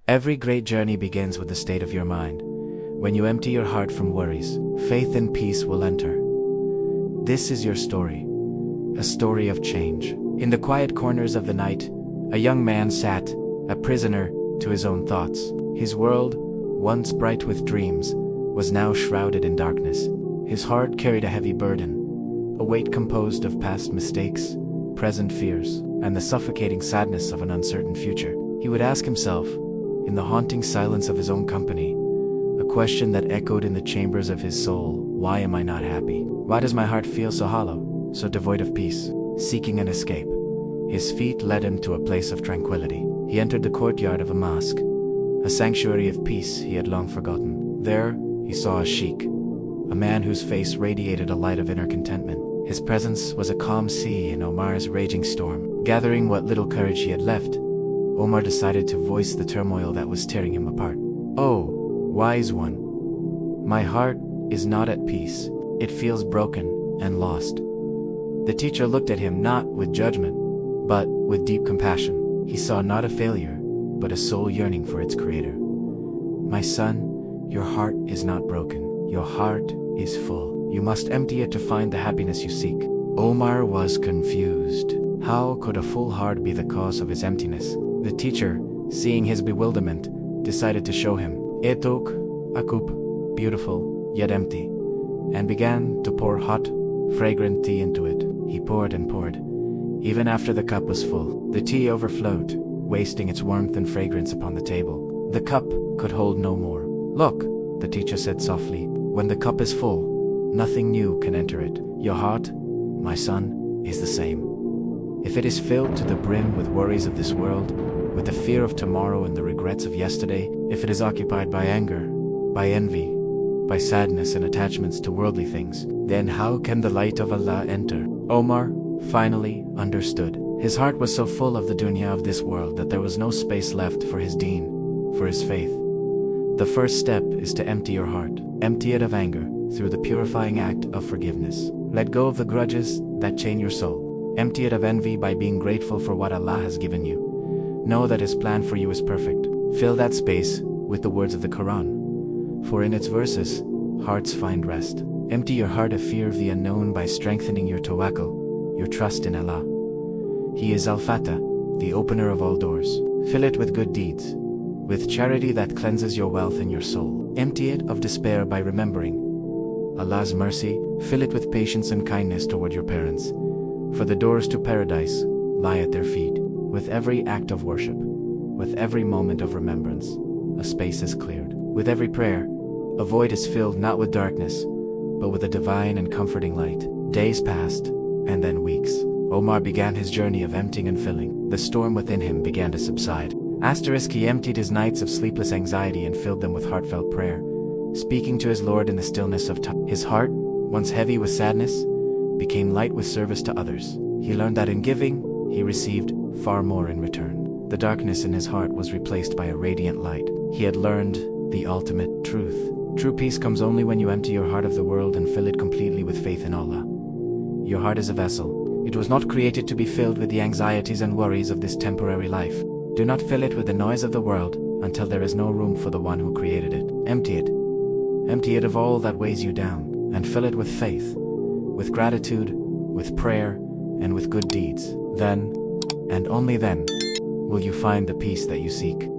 Every great journey begins with the state of your mind. When you empty your heart from worries, faith and peace will enter. This is your story, a story of change. In the quiet corners of the night, a young man sat, a prisoner to his own thoughts. His world, once bright with dreams, was now shrouded in darkness. His heart carried a heavy burden, a weight composed of past mistakes, present fears, and the suffocating sadness of an uncertain future. He would ask himself, in the haunting silence of his own company, a question that echoed in the chambers of his soul: why am I not happy? Why does my heart feel so hollow, so devoid of peace? Seeking an escape, his feet led him to a place of tranquility. He entered the courtyard of a mosque, a sanctuary of peace he had long forgotten. There, he saw a sheikh, a man whose face radiated a light of inner contentment. His presence was a calm sea in Omar's raging storm. Gathering what little courage he had left, Omar decided to voice the turmoil that was tearing him apart. "Oh, wise one, my heart is not at peace. It feels broken and lost." The teacher looked at him not with judgment, but with deep compassion. He saw not a failure, but a soul yearning for its creator. "My son, your heart is not broken. Your heart is full. You must empty it to find the happiness you seek." Omar was confused. How could a full heart be the cause of his emptiness? The teacher, seeing his bewilderment, decided to show him. He took a cup, beautiful yet empty, and began to pour hot, fragrant tea into it. He poured and poured. Even after the cup was full, the tea overflowed, wasting its warmth and fragrance upon the table. The cup could hold no more. "Look," the teacher said softly, "when the cup is full, nothing new can enter it. Your heart, my son, is the same. If it is filled to the brim with worries of this world, with the fear of tomorrow and the regrets of yesterday, if it is occupied by anger, by envy, by sadness and attachments to worldly things, then how can the light of Allah enter?" Omar finally understood. His heart was so full of the dunya of this world that there was no space left for his deen, for his faith. The first step is to empty your heart. Empty it of anger through the purifying act of forgiveness. Let go of the grudges that chain your soul. Empty it of envy by being grateful for what Allah has given you. Know that His plan for you is perfect. Fill that space with the words of the Quran, for in its verses, hearts find rest. Empty your heart of fear of the unknown by strengthening your tawakkul, your trust in Allah. He is Al-Fatah, the opener of all doors. Fill it with good deeds, with charity that cleanses your wealth and your soul. Empty it of despair by remembering Allah's mercy. Fill it with patience and kindness toward your parents, for the doors to paradise lie at their feet. With every act of worship, with every moment of remembrance, a space is cleared. With every prayer, a void is filled not with darkness, but with a divine and comforting light. Days passed, and then weeks. Omar began his journey of emptying and filling. The storm within him began to subside. He emptied his nights of sleepless anxiety and filled them with heartfelt prayer, speaking to his Lord in the stillness of time. His heart, once heavy with sadness, became light with service to others. He learned that in giving, he received far more in return. The darkness in his heart was replaced by a radiant light. He had learned the ultimate truth. True peace comes only when you empty your heart of the world and fill it completely with faith in Allah. Your heart is a vessel. It was not created to be filled with the anxieties and worries of this temporary life. Do not fill it with the noise of the world until there is no room for the one who created it. Empty it. Empty it of all that weighs you down, and fill it with faith, with gratitude, with prayer, and with good deeds. Then, and only then, will you find the peace that you seek.